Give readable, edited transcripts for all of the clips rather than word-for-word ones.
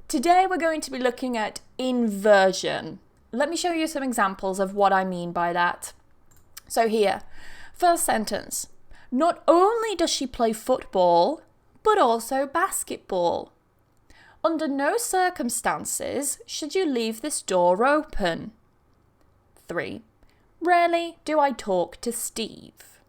Today we're going to be looking at inversion. Let me show you some examples of what I mean by that. So here, first sentence. Not only does she play football, but also basketball. Under no circumstances should you leave this door open. 3. Rarely do I talk to Steve.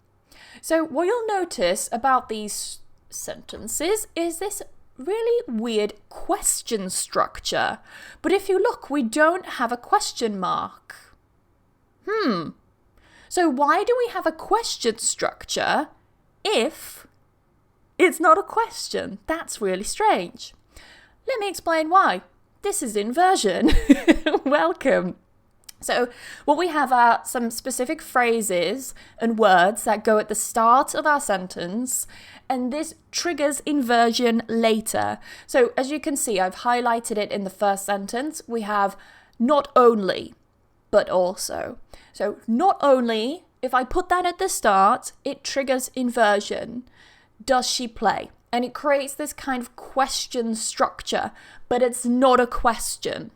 So what you'll notice about these sentences is this really weird question structure. But if you look, we don't have a question mark. So why do we have a question structure if it's not a question? That's really strange. Let me explain why. This is inversion. Welcome. So what we have are some specific phrases and words that go at the start of our sentence, and this triggers inversion later. So as you can see, I've highlighted it in the first sentence. We have not only, but also. So not only, if I put that at the start, it triggers inversion. Does she play? And it creates this kind of question structure, but it's not a question.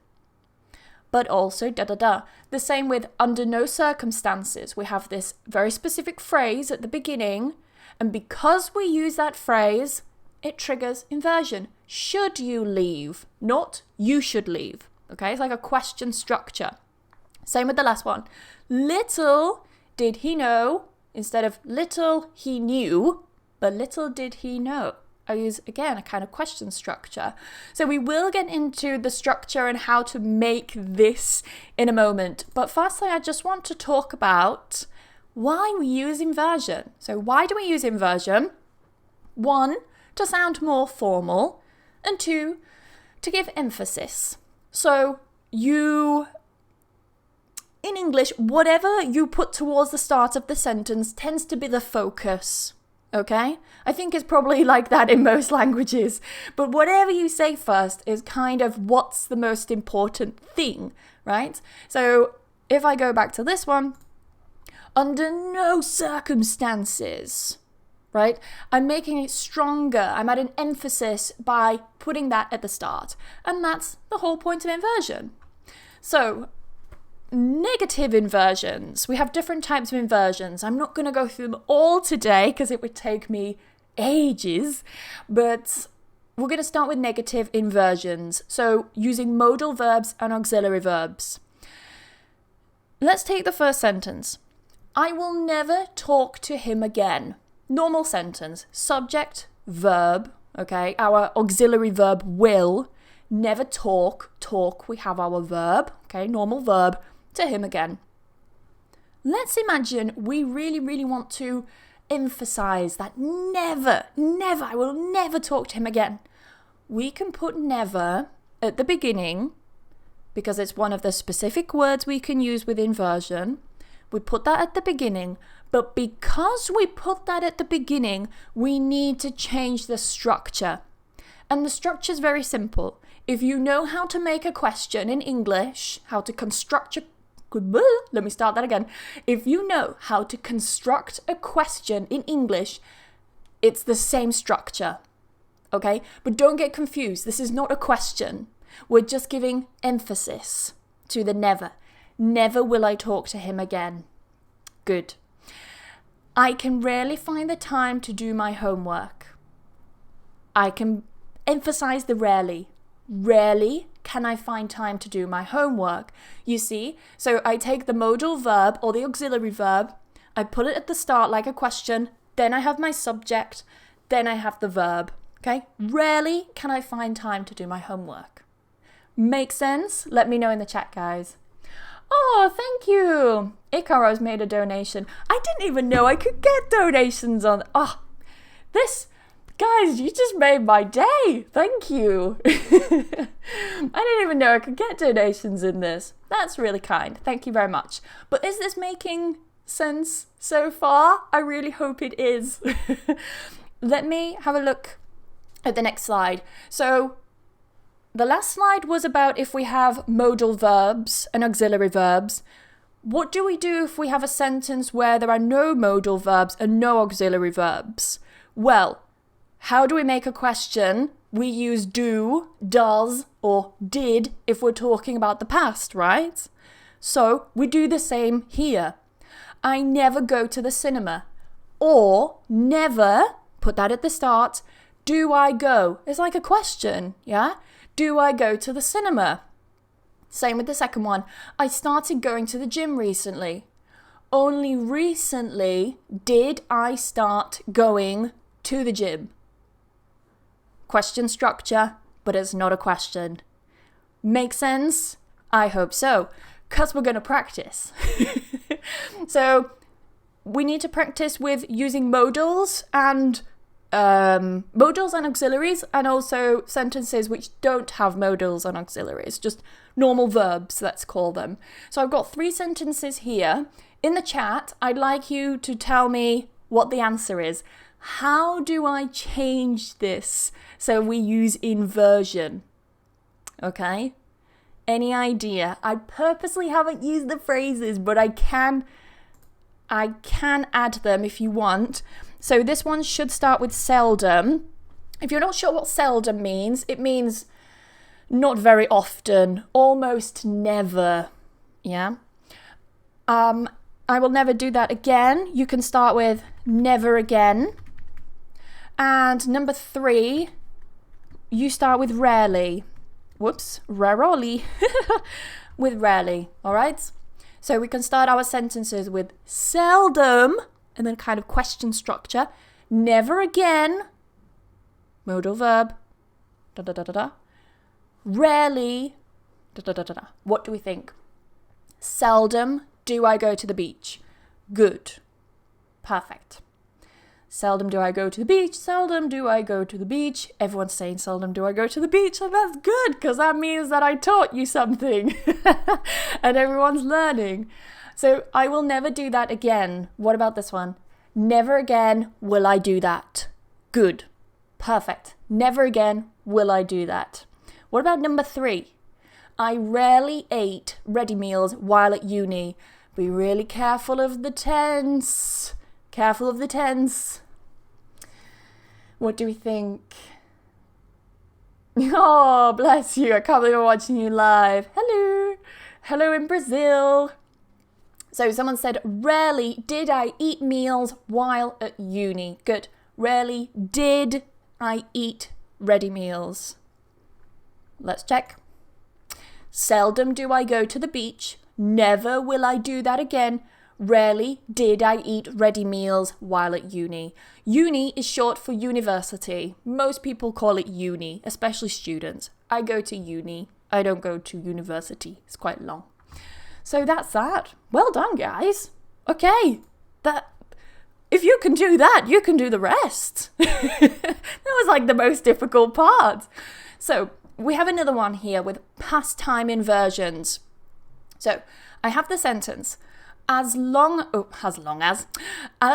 But also da-da-da. The same with under no circumstances. We have this very specific phrase at the beginning, and because we use that phrase, it triggers inversion. Should you leave? Not you should leave. Okay, it's like a question structure. Same with the last one. Little did he know, instead of little he knew, but little did he know. I use, again, a kind of question structure. So we will get into the structure and how to make this in a moment. But firstly, I just want to talk about why we use inversion. So why do we use inversion? 1, to sound more formal, and 2, to give emphasis. So in English, whatever you put towards the start of the sentence tends to be the focus. Okay? I think it's probably like that in most languages. But whatever you say first is kind of what's the most important thing, right? So if I go back to this one, under no circumstances, right? I'm making it stronger. I'm at an emphasis by putting that at the start. And that's the whole point of inversion. So negative inversions. We have different types of inversions. I'm not going to go through them all today because it would take me ages, but we're going to start with negative inversions. So using modal verbs and auxiliary verbs. Let's take the first sentence. I will never talk to him again. Normal sentence. Subject, verb, okay? Our auxiliary verb will. Never talk. Talk, we have our verb, okay? Normal verb. To him again. Let's imagine we really want to emphasize that never, I will never talk to him again. We can put never at the beginning because it's one of the specific words we can use with inversion. We put that at the beginning, but because we put that at the beginning, we need to change the structure. And the structure is very simple. If you know how to make a question in English, how to construct let me start that again. If you know how to construct a question in English, it's the same structure, okay? But don't get confused. This is not a question. We're just giving emphasis to the never. Never will I talk to him again. Good. I can rarely find the time to do my homework. I can emphasize the rarely. Rarely can I find time to do my homework. You see? So I take the modal verb or the auxiliary verb, I put it at the start like a question, then I have my subject, then I have the verb. Okay? Rarely can I find time to do my homework. Make sense? Let me know in the chat, guys. Oh, thank you. Ikaro's made a donation. I didn't even know I could get donations on... Guys, you just made my day. Thank you. I didn't even know I could get donations in this. That's really kind. Thank you very much. But is this making sense so far? I really hope it is. Let me have a look at the next slide. So the last slide was about if we have modal verbs and auxiliary verbs. What do we do if we have a sentence where there are no modal verbs and no auxiliary verbs? Well, how do we make a question we use do, does, or did if we're talking about the past, right? So we do the same here. I never go to the cinema. Or never, put that at the start, do I go? It's like a question, yeah? Do I go to the cinema? Same with the second one. I started going to the gym recently. Only recently did I start going to the gym. Question structure, but it's not a question. Make sense? I hope so, because we're going to practice. So we need to practice with using modals and auxiliaries, and also sentences which don't have modals and auxiliaries, just normal verbs, let's call them. So I've got 3 sentences here. In the chat, I'd like you to tell me what the answer is. How do I change this so we use inversion? Okay? Any idea? I purposely haven't used the phrases, but I can add them if you want. So this one should start with seldom. If you're not sure what seldom means, it means not very often, almost never. Yeah? I will never do that again. You can start with never again. And number 3, you start with rarely. Whoops, rarely. With rarely, all right? So we can start our sentences with seldom, and then kind of question structure. Never again, modal verb, da-da-da-da-da. Rarely, da-da-da-da-da. What do we think? Seldom do I go to the beach. Good. Perfect. Seldom do I go to the beach. Seldom do I go to the beach. Everyone's saying seldom do I go to the beach, and that's good because that means that I taught you something and everyone's learning. So I will never do that again. What about this one? Never again will I do that. Good. Perfect. Never again will I do that. What about number 3? I rarely ate ready meals while at uni. Be really careful of the tense. Careful of the tense. What do we think? Oh, bless you. I can't believe I'm watching you live. Hello. Hello in Brazil. So someone said, rarely did I eat meals while at uni. Good. Rarely did I eat ready meals. Let's check. Seldom do I go to the beach. Never will I do that again. Rarely did I eat ready meals while at uni. Uni is short for university. Most people call it uni, especially students. I go to uni. I don't go to university. It's quite long. So that's that. Well done, guys. Okay. If you can do that, you can do the rest. That was like the most difficult part. So we have another one here with past time inversions. So I have the sentence, as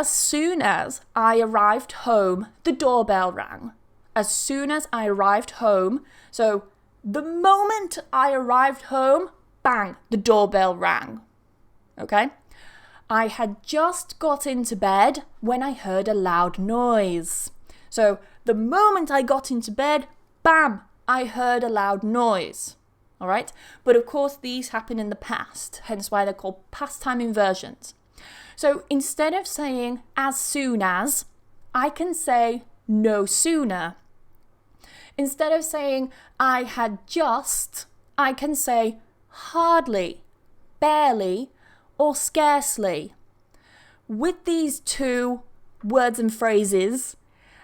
soon as I arrived home, the doorbell rang. As soon as I arrived home, so the moment I arrived home, bang, the doorbell rang. Okay? I had just got into bed when I heard a loud noise. So the moment I got into bed, bam, I heard a loud noise. All right? But of course, these happen in the past, hence why they're called past time inversions. So instead of saying as soon as, I can say no sooner. Instead of saying I had just, I can say hardly, barely, or scarcely. With these 2 words and phrases,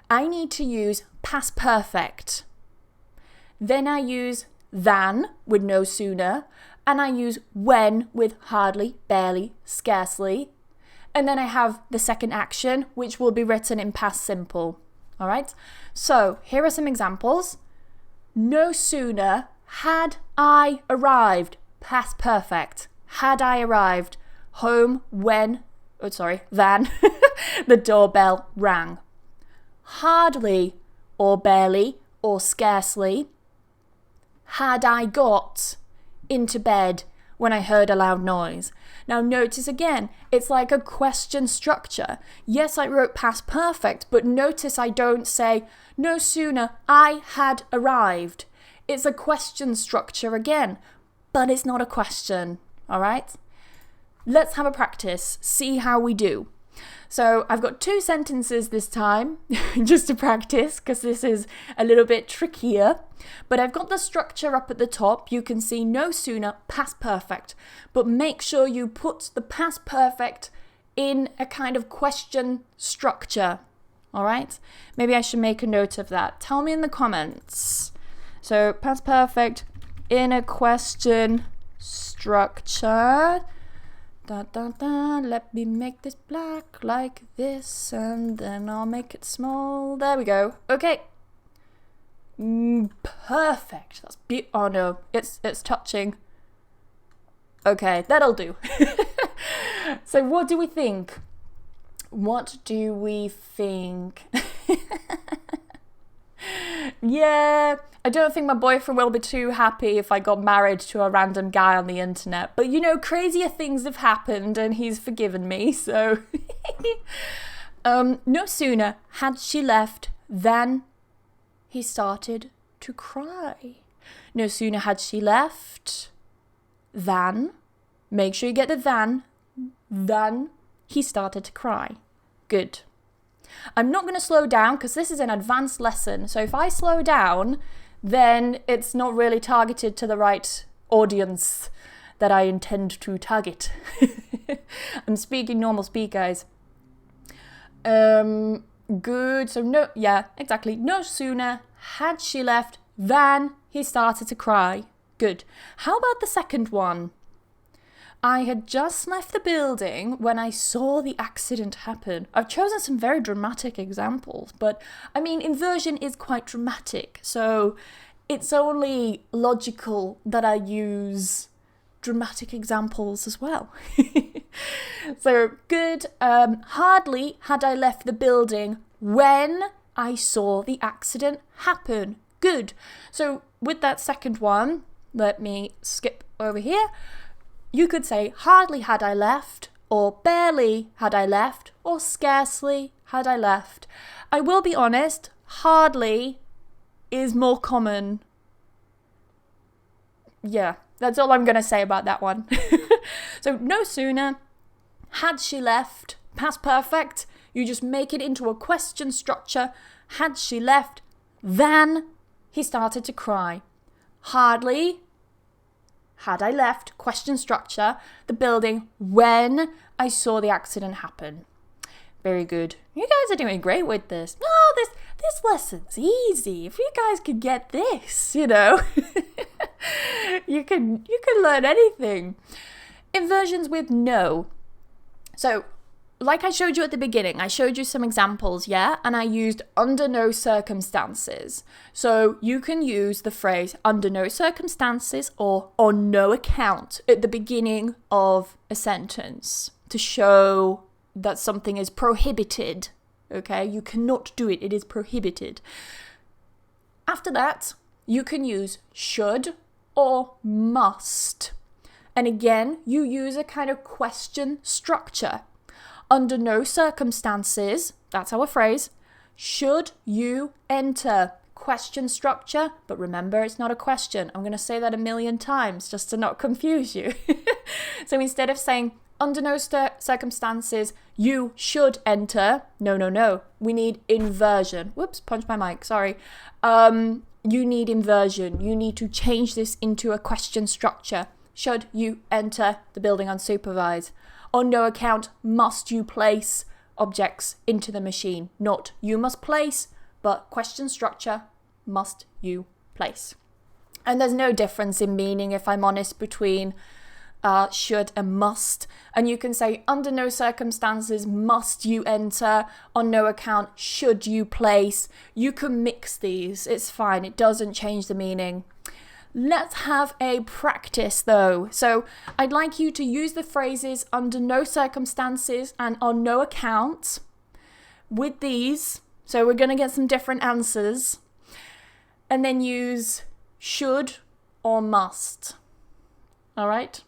I need to use past perfect. Then I use than with no sooner, and I use when with hardly, barely, scarcely. And then I have the second action, which will be written in past simple. All right? So here are some examples. No sooner had I arrived, past perfect. Had I arrived home than the doorbell rang. Hardly or barely or scarcely had I got into bed when I heard a loud noise. Now notice again, it's like a question structure. Yes, I wrote past perfect, but notice I don't say, no sooner I had arrived. It's a question structure again, but it's not a question, all right? Let's have a practice, see how we do. So I've got 2 sentences this time, just to practice, because this is a little bit trickier. But I've got the structure up at the top. You can see no sooner, past perfect. But make sure you put the past perfect in a kind of question structure. All right? Maybe I should make a note of that. Tell me in the comments. So past perfect in a question structure. Let me make this black like this, and then I'll make it small. There we go. Okay. Perfect. That's oh no, it's touching. Okay, that'll do. So what do we think? What do we think? Yeah, I don't think my boyfriend will be too happy if I got married to a random guy on the internet. But you know, crazier things have happened and he's forgiven me, so... No sooner had she left than he started to cry. No sooner had she left than... Make sure you get the than he started to cry. Good. I'm not going to slow down because this is an advanced lesson. So if I slow down, then it's not really targeted to the right audience that I intend to target. I'm speaking normal speak, guys. Good. So no, yeah, exactly. No sooner had she left than he started to cry. Good. How about the second one? I had just left the building when I saw the accident happen. I've chosen some very dramatic examples, but I mean, inversion is quite dramatic, so it's only logical that I use dramatic examples as well. So good. Hardly had I left the building when I saw the accident happen. Good. So with that second one, let me skip over here. You could say, hardly had I left, or barely had I left, or scarcely had I left. I will be honest, hardly is more common. Yeah, that's all I'm going to say about that one. So no sooner had she left, past perfect, you just make it into a question structure. Had she left, than he started to cry. Hardly had I left, question structure, the building when I saw the accident happen. Very good. You guys are doing great with this. Oh, this lesson's easy. If you guys could get this, you know, you can learn anything. Inversions with no. So, like I showed you at the beginning, I showed you some examples, yeah? And I used under no circumstances. So you can use the phrase under no circumstances or on no account at the beginning of a sentence to show that something is prohibited, okay? You cannot do it. It is prohibited. After that, you can use should or must. And again, you use a kind of question structure. Under no circumstances, that's our phrase, should you enter? Question structure, but remember it's not a question. I'm going to say that 1,000,000 times just to not confuse you. So instead of saying under no circumstances you should enter, no. We need inversion. Whoops, punched my mic, sorry. You need inversion. You need to change this into a question structure. Should you enter the building unsupervised? On no account must you place objects into the machine. Not you must place, but question structure, must you place. And there's no difference in meaning, if I'm honest, between should and must. And you can say under no circumstances must you enter, on no account should you place. You can mix these, it's fine, it doesn't change the meaning. Let's have a practice though. So I'd like you to use the phrases under no circumstances and on no account with these. So we're going to get some different answers. And then use should or must. All right?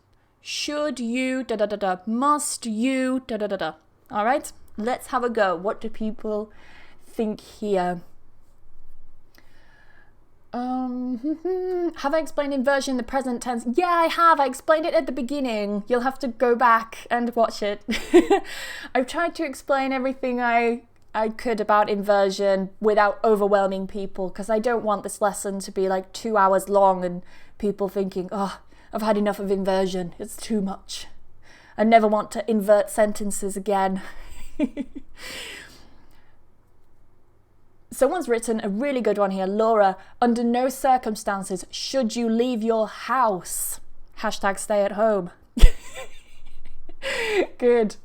should you, da da da da, must you, da da da da. All right, let's have a go. What do people think here? Have I explained inversion in the present tense? Yeah, I have. I explained it at the beginning. You'll have to go back and watch it. I've tried to explain everything I could about inversion without overwhelming people, because I don't want this lesson to be like 2 hours long and people thinking, oh, I've had enough of inversion. It's too much. I never want to invert sentences again. Someone's written a really good one here. Laura, under no circumstances should you leave your house. Hashtag stay at home. Good.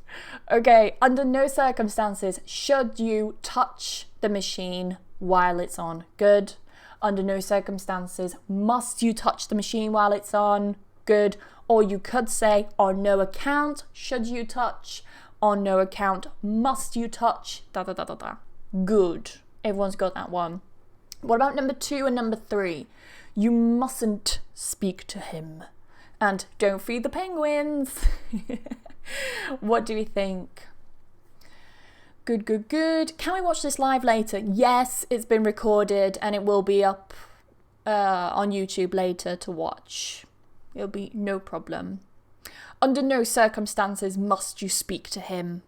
Okay, under no circumstances should you touch the machine while it's on. Good. Under no circumstances must you touch the machine while it's on. Good. Or you could say, on no account should you touch. On no account must you touch. Da da da da da. Good. Everyone's got that one. What about number 2 and number 3? You mustn't speak to him. And don't feed the penguins. What do we think? Good, good, good. Can we watch this live later? Yes, it's been recorded and it will be up on YouTube later to watch. It'll be no problem. Under no circumstances must you speak to him.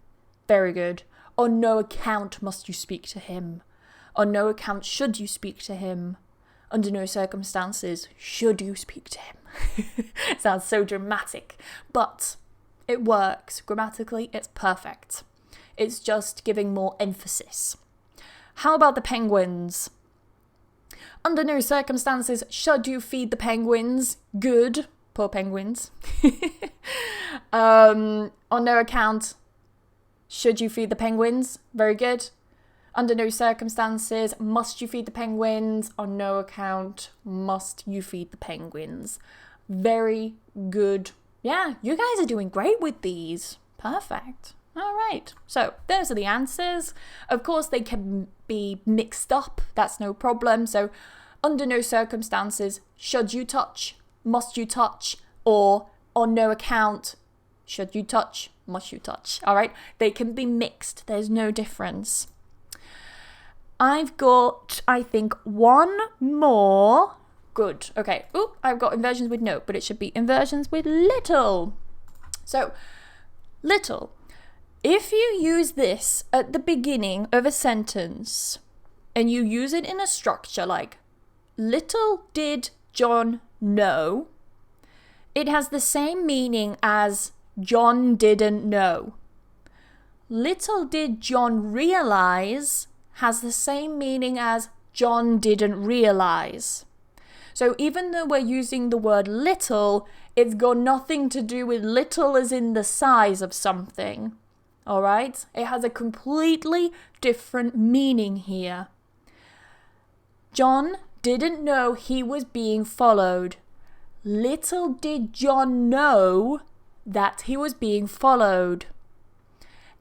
Very good. On no account must you speak to him. On no account should you speak to him. Under no circumstances should you speak to him. It sounds so dramatic, but it works. Grammatically, it's perfect. It's just giving more emphasis. How about the penguins? Under no circumstances should you feed the penguins. Good. Poor penguins. On no account should you feed the penguins. Very good. Under no circumstances must you feed the penguins. On no account must you feed the penguins. Very good. Yeah, you guys are doing great with these. Perfect. All right. So those are the answers. Of course, they can be mixed up. That's no problem. So under no circumstances should you touch, must you touch, or on no account should you touch, must you touch. All right. They can be mixed. There's no difference. I've got, I think, one more. Good. Okay. Ooh, I've got inversions with no, but it should be inversions with little. So, little. If you use this at the beginning of a sentence and you use it in a structure like, little did John know, it has the same meaning as John didn't know. Little did John realize has the same meaning as John didn't realize. So even though we're using the word little, it's got nothing to do with little as in the size of something. All right? It has a completely different meaning here. John didn't know he was being followed. Little did John know that he was being followed.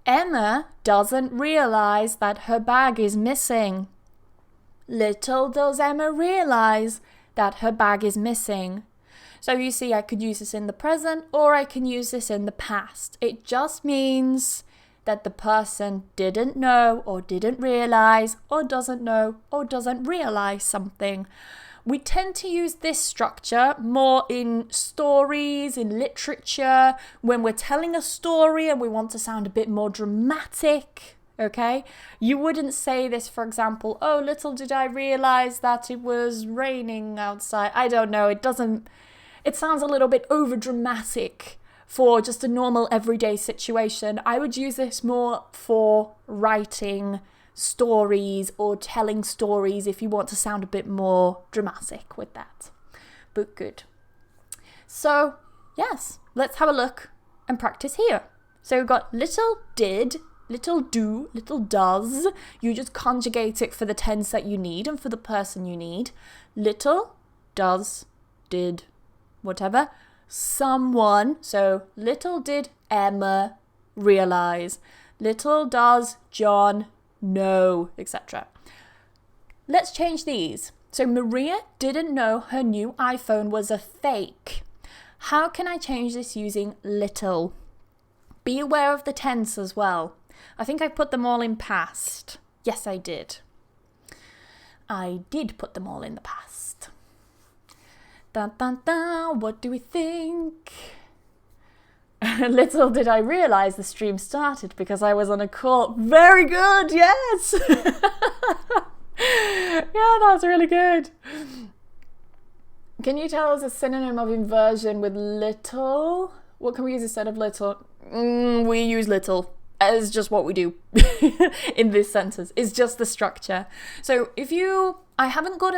Emma doesn't realize that her bag is missing. Little does Emma realize that her bag is missing. So you see, I could use this in the present or I can use this in the past. It just means that the person didn't know or didn't realize or doesn't know or doesn't realize something. We tend to use this structure more in stories, in literature, when we're telling a story and we want to sound a bit more dramatic, okay? You wouldn't say this, for example, oh, little did I realize that it was raining outside. I don't know, it sounds a little bit over dramatic for just a normal everyday situation. I would use this more for writing stories or telling stories if you want to sound a bit more dramatic with that. But good. So, yes, let's have a look and practice here. So we've got little did, little do, little does. You just conjugate it for the tense that you need and for the person you need. Little, does, did, whatever. Someone, so little did Emma realize. Little does John know, etc. Let's change these. So Maria didn't know her new iPhone was a fake. How can I change this using little? Be aware of the tense as well. I think I put them all in past. Yes, I did. I did put them all in the past. Dun, dun, dun. What do we think? Little did I realise the stream started because I was on a call. Very good, yes! Yeah, that was really good. Can you tell us a synonym of inversion with little? What can we use instead of little? We use little. It's just what we do in this sentence. It's just the structure. So I haven't got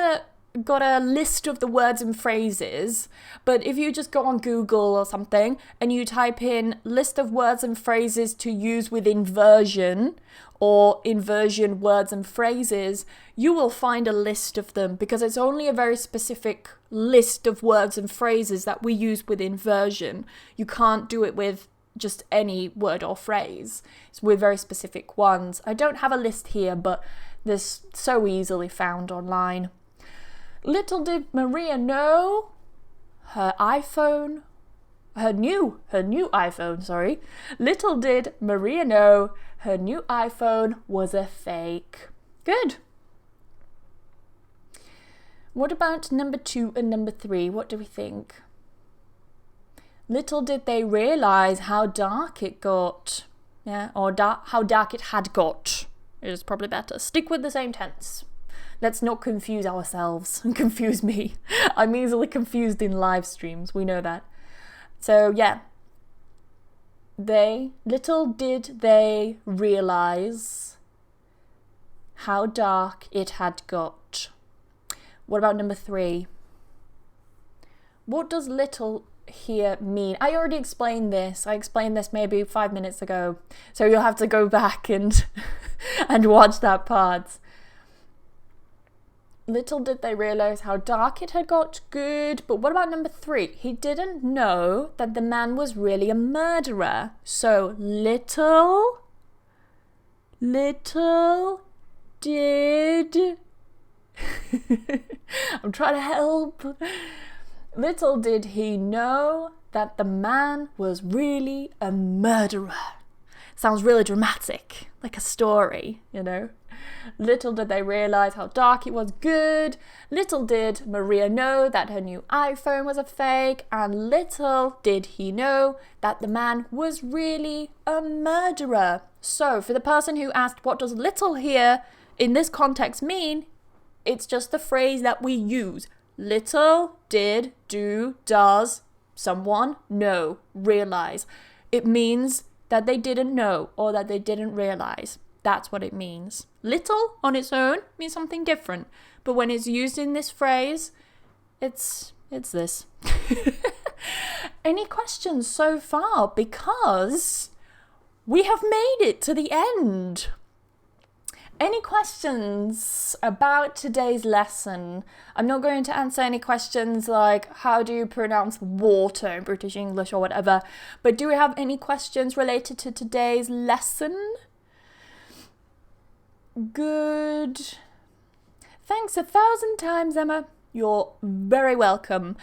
a list of the words and phrases, but if you just go on Google or something and you type in list of words and phrases to use with inversion or inversion words and phrases, you will find a list of them because it's only a very specific list of words and phrases that we use with inversion. You can't do it with just any word or phrase. It's with very specific ones. I don't have a list here, but this so easily found online. Little did Maria know her new iPhone, sorry. Little did Maria know her new iPhone was a fake. Good. What about number 2 and number 3? What do we think? Little did they realise how dark it got. Yeah, or how dark it had got. It is probably better. Stick with the same tense. Let's not confuse ourselves and confuse me. I'm easily confused in live streams, we know that. So yeah, little did they realise how dark it had got. What about number 3? What does little here mean? I already explained this. I explained this maybe 5 minutes ago. So you'll have to go back and watch that part. Little did they realise how dark it had got. Good. But what about number 3? He didn't know that the man was really a murderer. So little did... I'm trying to help. Little did he know that the man was really a murderer. Sounds really dramatic, like a story, you know. Little did they realise how dark it was. Good. Little did Maria know that her new iPhone was a fake. And little did he know that the man was really a murderer. So for the person who asked what does little here in this context mean, it's just the phrase that we use. Little did, do, does someone know, realise. It means that they didn't know or that they didn't realise. That's what it means. Little on its own means something different. But when it's used in this phrase, it's this. Any questions so far? Because we have made it to the end. Any questions about today's lesson? I'm not going to answer any questions like how do you pronounce water in British English or whatever, but do we have any questions related to today's lesson? Good. Thanks 1,000 times, Emma. You're very welcome.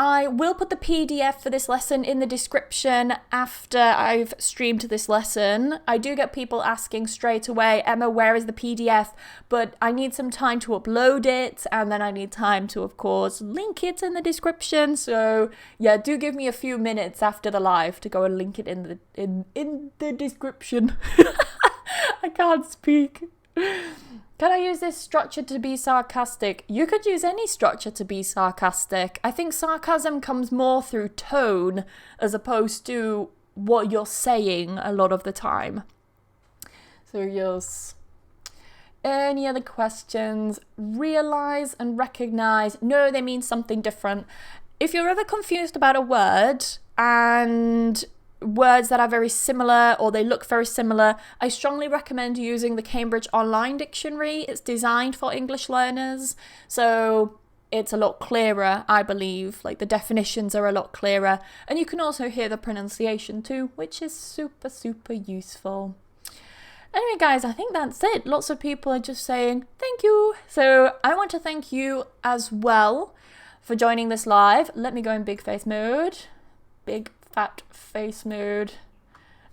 I will put the PDF for this lesson in the description after I've streamed this lesson. I do get people asking straight away, Emma, where is the PDF? But I need some time to upload it, and then I need time to, of course, link it in the description. So yeah, do give me a few minutes after the live to go and link it in the description. I can't speak. Can I use this structure to be sarcastic? You could use any structure to be sarcastic. I think sarcasm comes more through tone as opposed to what you're saying a lot of the time. So yes. Any other questions? Realise and recognise. No, they mean something different. If you're ever confused about a word and words that are very similar or they look very similar, I strongly recommend using the Cambridge Online Dictionary. It's designed for English learners, so it's a lot clearer, I believe. Like the definitions are a lot clearer, and you can also hear the pronunciation too, which is super, super useful. Anyway, guys, I think that's it. Lots of people are just saying thank you. So I want to thank you as well for joining this live. Let me go in big face mode. big fat face mode.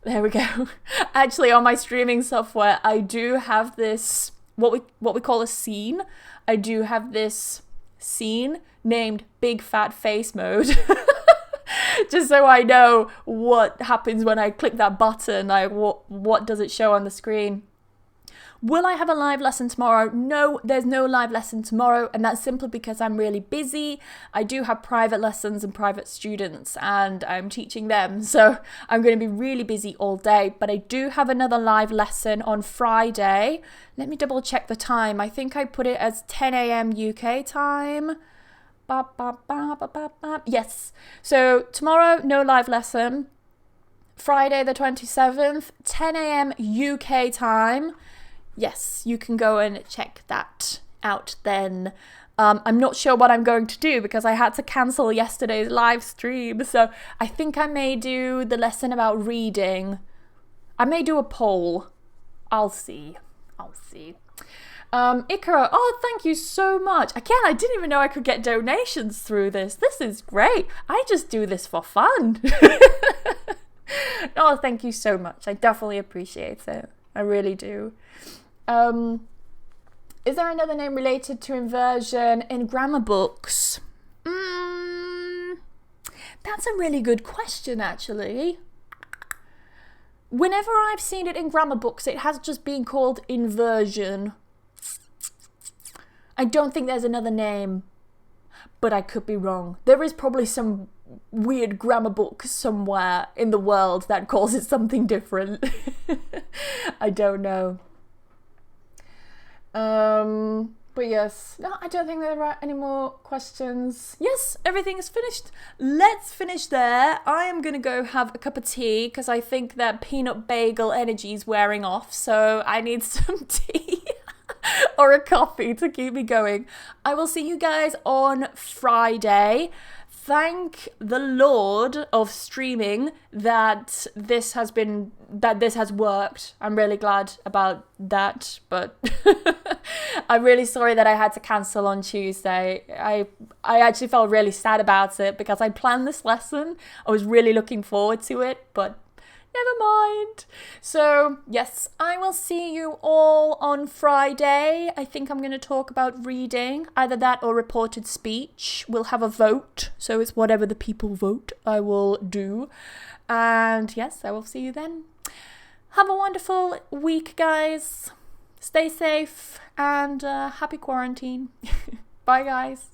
There we go. Actually, on my streaming software, I do have this, what we call a scene. I do have this scene named Big Fat Face Mode. Just so I know what happens when I click that button. Like, what does it show on the screen? Will I have a live lesson tomorrow? No, there's no live lesson tomorrow, and that's simply because I'm really busy. I do have private lessons and private students, and I'm teaching them, so I'm going to be really busy all day. But I do have another live lesson on Friday. Let me double check the time. I think I put it as 10 a.m. UK time. Yes. So tomorrow, no live lesson. Friday the 27th, 10 a.m. UK time. Yes, you can go and check that out then. I'm not sure what I'm going to do because I had to cancel yesterday's live stream. So I think I may do the lesson about reading. I may do a poll. I'll see. Ikaro, oh, thank you so much. Again, I didn't even know I could get donations through this. This is great. I just do this for fun. Oh, thank you so much. I definitely appreciate it. I really do. Is there another name related to inversion in grammar books? That's a really good question, actually. Whenever I've seen it in grammar books, it has just been called inversion. I don't think there's another name, but I could be wrong. There is probably some weird grammar book somewhere in the world that calls it something different. I don't know. But yes, no, I don't think there are any more questions. Yes, everything is finished. Let's finish there. I am gonna go have a cup of tea because I think that peanut bagel energy is wearing off, so I need some tea. Or a coffee to keep me going. I will see you guys on Friday. Thank the Lord of streaming that this has worked. I'm really glad about that, but I'm really sorry that I had to cancel on Tuesday. I actually felt really sad about it because I planned this lesson. I was really looking forward to it, but never mind. So yes, I will see you all on Friday. I think I'm going to talk about reading, either that or reported speech. We'll have a vote, so it's whatever the people vote I will do. And yes, I will see you then. Have a wonderful week, guys. Stay safe and happy quarantine. Bye, guys.